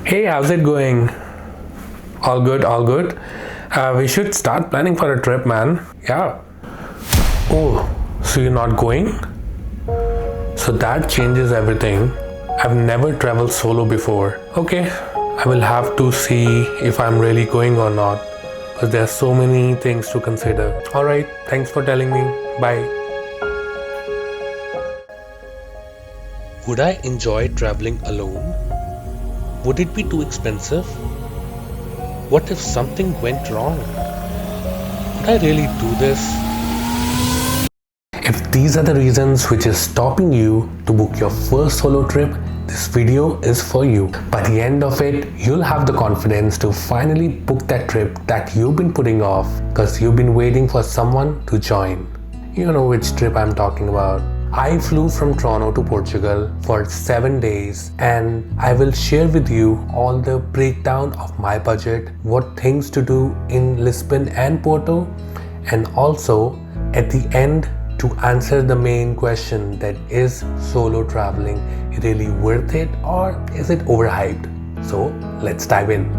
Hey, how's it going? All good, all good. We should start planning for a trip, man. Yeah. Oh, so you're not going? So that changes everything. I've never traveled solo before. Okay, I will have to see if I'm really going or not. Because there are so many things to consider. Alright, thanks for telling me. Bye. Would I enjoy traveling alone? Would it be too expensive? What if something went wrong? Would I really do this? If these are the reasons which is stopping you to book your first solo trip, this video is for you. By the end of it, you'll have the confidence to finally book that trip that you've been putting off because you've been waiting for someone to join. You know which trip I'm talking about. I flew from Toronto to Portugal for 7 days and I will share with you all the breakdown of my budget, what things to do in Lisbon and Porto, and also at the end to answer the main question, that is solo traveling really worth it or is it overhyped? So let's dive in.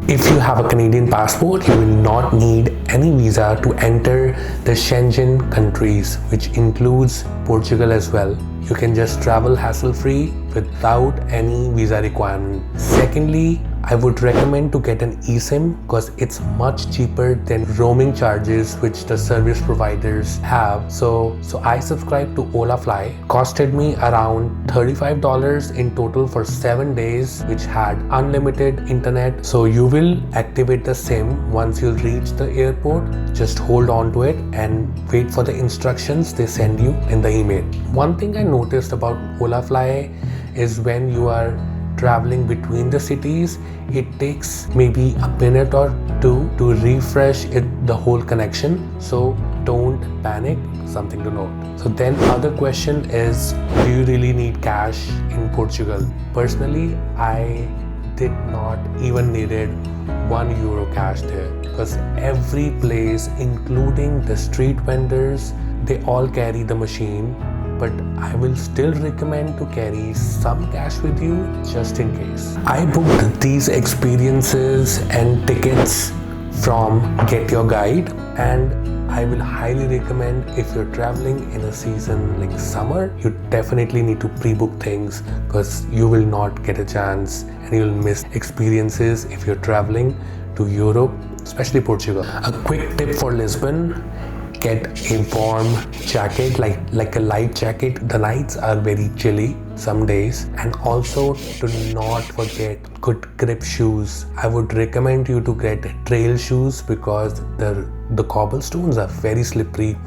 If you have a Canadian passport, you will not need any visa to enter the Schengen countries, which includes Portugal as well. You can just travel hassle-free without any visa requirement. Secondly, I would recommend to get an eSIM because it's much cheaper than roaming charges which the service providers have. So I subscribed to Olafly. Costed me around $35 in total for 7 days, which had unlimited internet. So you will activate the SIM once you reach the airport. Just hold on to it and wait for the instructions they send you in the email. One thing I noticed about Olafly is when you are traveling between the cities, it takes maybe a minute or two to refresh the whole connection. So don't panic, something to note. So then other question is, do you really need cash in Portugal? Personally, I did not even needed €1 cash there because every place, including the street vendors, they all carry the machine. But I will still recommend to carry some cash with you just in case. I booked these experiences and tickets from Get Your Guide, and I will highly recommend if you're traveling in a season like summer, you definitely need to pre-book things because you will not get a chance and you'll miss experiences if you're traveling to Europe, especially Portugal. A quick tip for Lisbon: get a warm jacket, like a light jacket. The nights are very chilly some days. And also do not forget good grip shoes. I would recommend you to get trail shoes because the cobblestones are very slippery.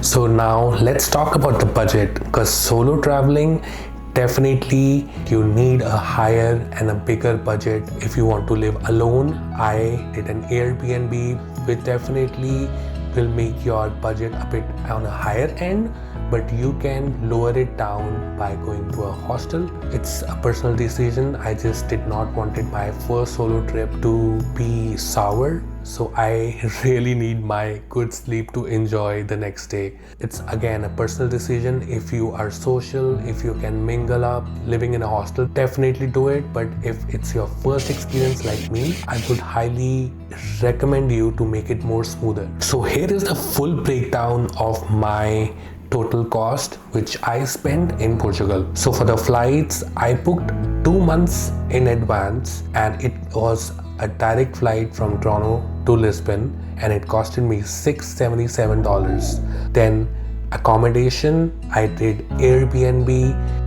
So now let's talk about the budget, because solo traveling, definitely you need a higher and a bigger budget if you want to live alone. I did an Airbnb, which definitely will make your budget a bit on a higher end, but you can lower it down by going to a hostel. It's a personal decision. I just did not wanted my first solo trip to be sour, so I really need my good sleep to enjoy the next day. It's again a personal decision. If you are social, if you can mingle up, living in a hostel, definitely do it. But if it's your first experience like me, I would highly recommend you to make it more smoother. So here is the full breakdown of my total cost which I spent in Portugal. So for the flights, I booked 2 months in advance and it was a direct flight from Toronto to Lisbon and it costed me $677. Then accommodation, I did Airbnb.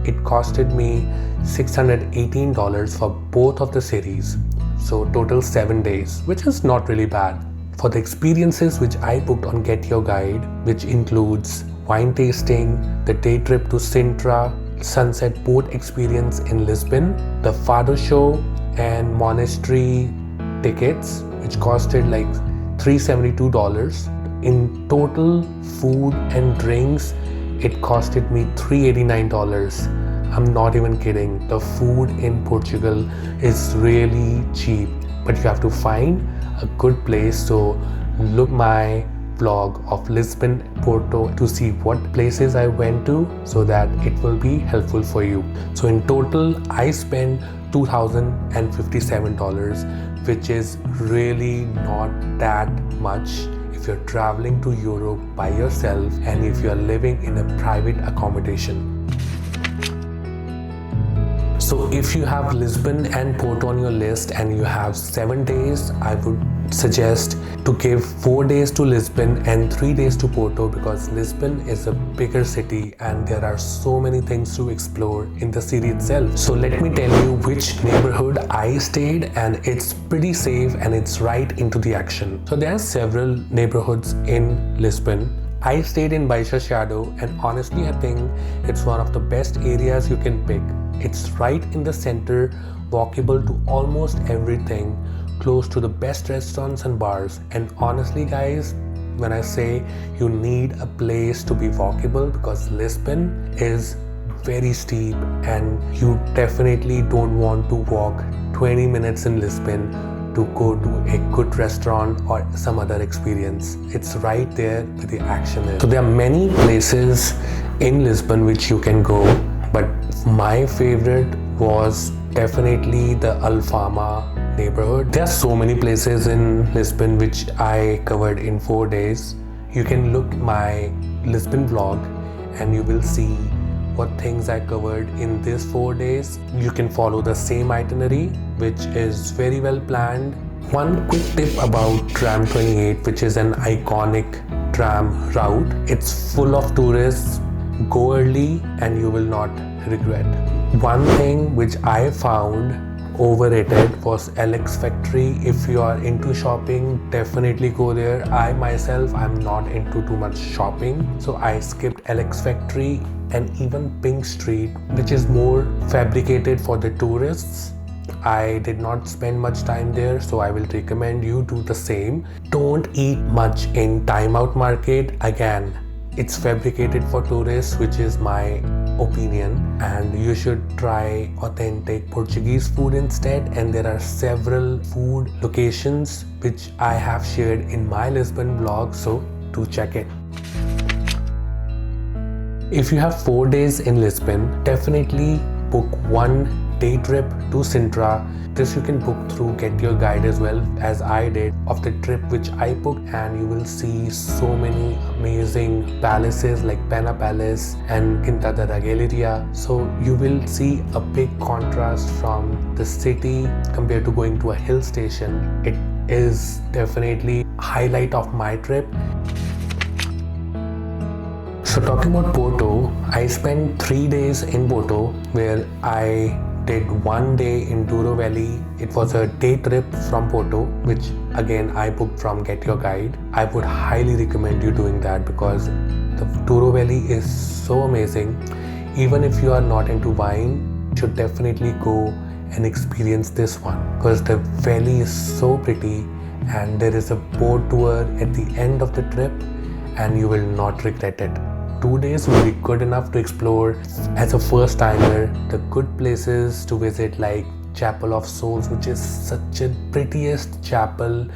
It costed me $618 for both of the cities. So total 7 days, which is not really bad. For the experiences which I booked on Get Your Guide, which includes wine tasting, the day trip to Sintra, sunset boat experience in Lisbon, the Fado show and monastery tickets, which costed like $372. In total, food and drinks, it costed me $389. I'm not even kidding. The food in Portugal is really cheap, but you have to find a good place. So look my vlog of Lisbon, Porto to see what places I went to so that it will be helpful for you. So in total, I spent $2,057, which is really not that much if you're traveling to Europe by yourself and if you're living in a private accommodation. So if you have Lisbon and Porto on your list and you have 7 days, I would suggest to give 4 days to Lisbon and 3 days to Porto, because Lisbon is a bigger city and there are so many things to explore in the city itself. So let me tell you which neighborhood I stayed, and it's pretty safe and it's right into the action. So there are several neighborhoods in Lisbon. I stayed in Baixa Shadow, and honestly I think it's one of the best areas you can pick. It's right in the center, walkable to almost everything, close to the best restaurants and bars. And honestly guys, when I say you need a place to be walkable, because Lisbon is very steep and you definitely don't want to walk 20 minutes in Lisbon to go to a good restaurant or some other experience. It's right there where the action is. So there are many places in Lisbon which you can go, but my favorite was definitely the Alfama neighborhood. There are so many places in Lisbon which I covered in 4 days. You can look my Lisbon vlog and you will see what things I covered in these 4 days. You can follow the same itinerary, which is very well planned. One quick tip about tram 28, which is an iconic tram route. It's full of tourists. Go early and you will not regret. One thing which I found overrated was LX Factory. If you are into shopping, definitely go there. I myself, I'm not into too much shopping, so I skipped LX Factory and even Pink Street, which is more fabricated for the tourists. I did not spend much time there, so I will recommend you do the same. Don't eat much in Time Out Market. Again, it's fabricated for tourists, which is my opinion, and you should try authentic Portuguese food instead. And there are several food locations which I have shared in my Lisbon vlog, so do check it. If you have 4 days in Lisbon, definitely book 1 day trip to Sintra. This you can book through Get Your Guide as well, as I did, of the trip which I booked, and you will see so many amazing palaces like Pena Palace and Quinta da Galleria. So you will see a big contrast from the city compared to going to a hill station. It is definitely a highlight of my trip. So talking about Porto, I spent 3 days in Porto, where I did 1 day in Douro Valley. It was a day trip from Porto, which again I booked from Get Your Guide. I would highly recommend you doing that because the Douro Valley is so amazing. Even if you are not into wine, you should definitely go and experience this one, because the valley is so pretty, and there is a boat tour at the end of the trip and you will not regret it. 2 days will be good enough to explore as a first timer the good places to visit, like Chapel of Souls, which is such a prettiest chapel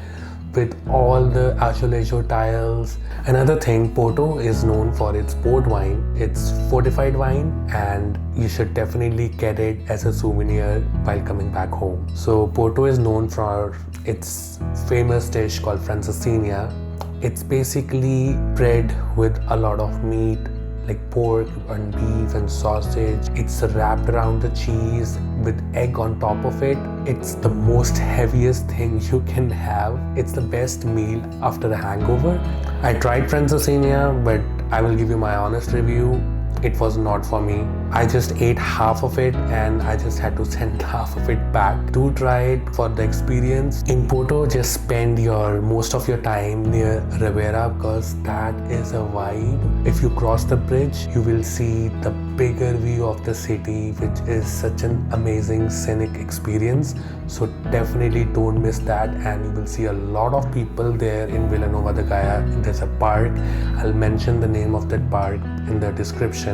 with all the azulejo tiles. Another thing, Porto is known for its port wine. It's fortified wine and you should definitely get it as a souvenir while coming back home. So Porto is known for its famous dish called francesinha. It's basically bread with a lot of meat like pork and beef and sausage. It's wrapped around the cheese with egg on top of it. It's the most heaviest thing you can have. It's the best meal after a hangover. I tried francesinha, but I will give you my honest review. It was not for me. I just ate half of it and I just had to send half of it back. Do try it for the experience. In Porto, just spend most of your time near Rivera, because that is a vibe. If you cross the bridge, you will see the bigger view of the city, which is such an amazing scenic experience. So definitely don't miss that, and you will see a lot of people there in Villanova de Gaia. There's a park. I'll mention the name of that park in the description.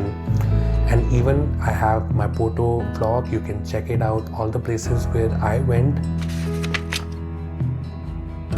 And even I have my Porto vlog, you can check it out, all the places where I went.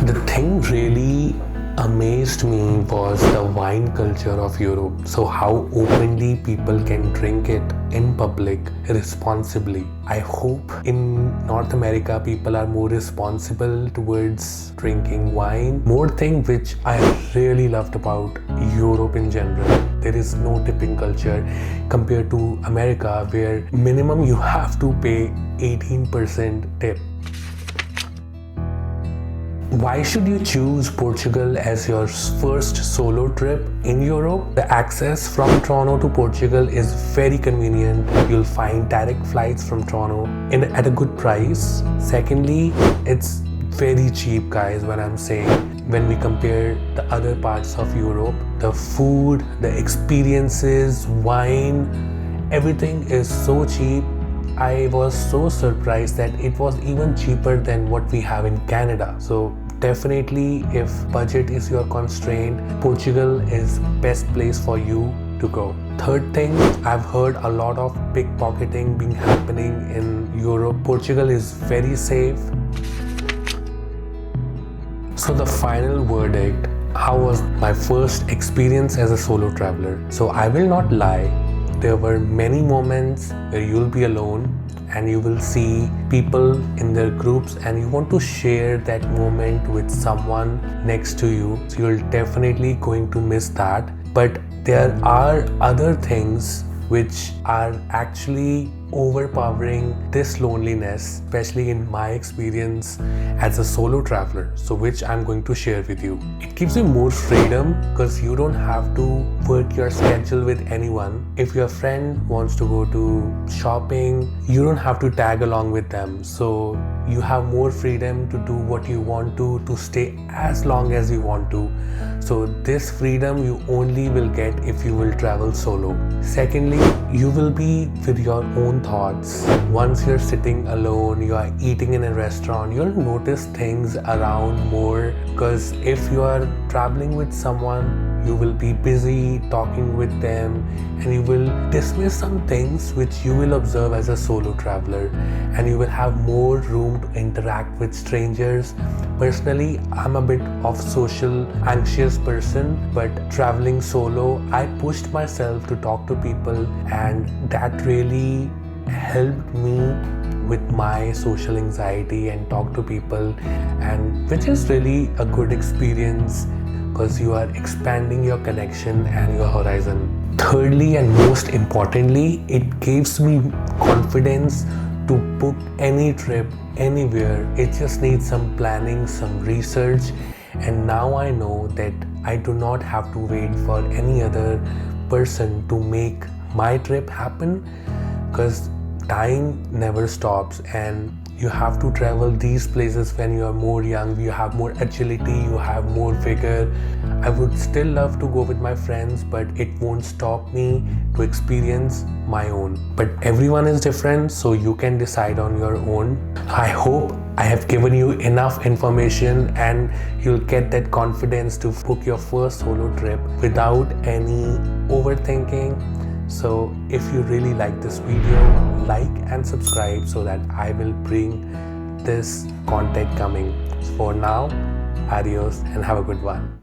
The thing really amazed me was the wine culture of Europe. So how openly people can drink it in public responsibly. I hope in North America people are more responsible towards drinking wine. More thing which I really loved about Europe in general, there is no tipping culture compared to America, where minimum you have to pay 18% tip. Why should you choose Portugal as your first solo trip in Europe? The access from Toronto to Portugal is very convenient. You'll find direct flights from Toronto at a good price. Secondly, it's very cheap, guys. When we compare the other parts of Europe, the food, the experiences, wine, everything is so cheap. I was so surprised that it was even cheaper than what we have in Canada. So definitely, if budget is your constraint, Portugal is best place for you to go. Third thing, I've heard a lot of pickpocketing being happening in Europe. Portugal is very safe. So the final verdict, how was my first experience as a solo traveler? So I will not lie, there were many moments where you'll be alone and you will see people in their groups and you want to share that moment with someone next to you. So you're definitely going to miss that. But there are other things which are actually overpowering this loneliness, especially in my experience as a solo traveler, so which I'm going to share with you. It gives you more freedom because you don't have to work your schedule with anyone. If your friend wants to go to shopping, you don't have to tag along with them. So you have more freedom to do what you want to stay as long as you want to. So this freedom you only will get if you will travel solo. Secondly, you will be with your own thoughts. Once you're sitting alone, you are eating in a restaurant, you'll notice things around more, because if you are traveling with someone, you will be busy talking with them and you will dismiss some things which you will observe as a solo traveler, and you will have more room to interact with strangers. Personally, I'm a bit of social anxious person, but traveling solo, I pushed myself to talk to people, and that really helped me with my social anxiety and talk to people, and which is really a good experience because you are expanding your connection and your horizon. Thirdly, and most importantly, it gives me confidence to book any trip anywhere. It just needs some planning, some research, and now I know that I do not have to wait for any other person to make my trip happen, because time never stops and you have to travel these places when you are more young, you have more agility, you have more vigor. I would still love to go with my friends, but it won't stop me to experience my own. But everyone is different, so you can decide on your own. I hope I have given you enough information and you'll get that confidence to book your first solo trip without any overthinking. So if you really like this video, like and subscribe so that I will bring this content coming. For now, adios and have a good one.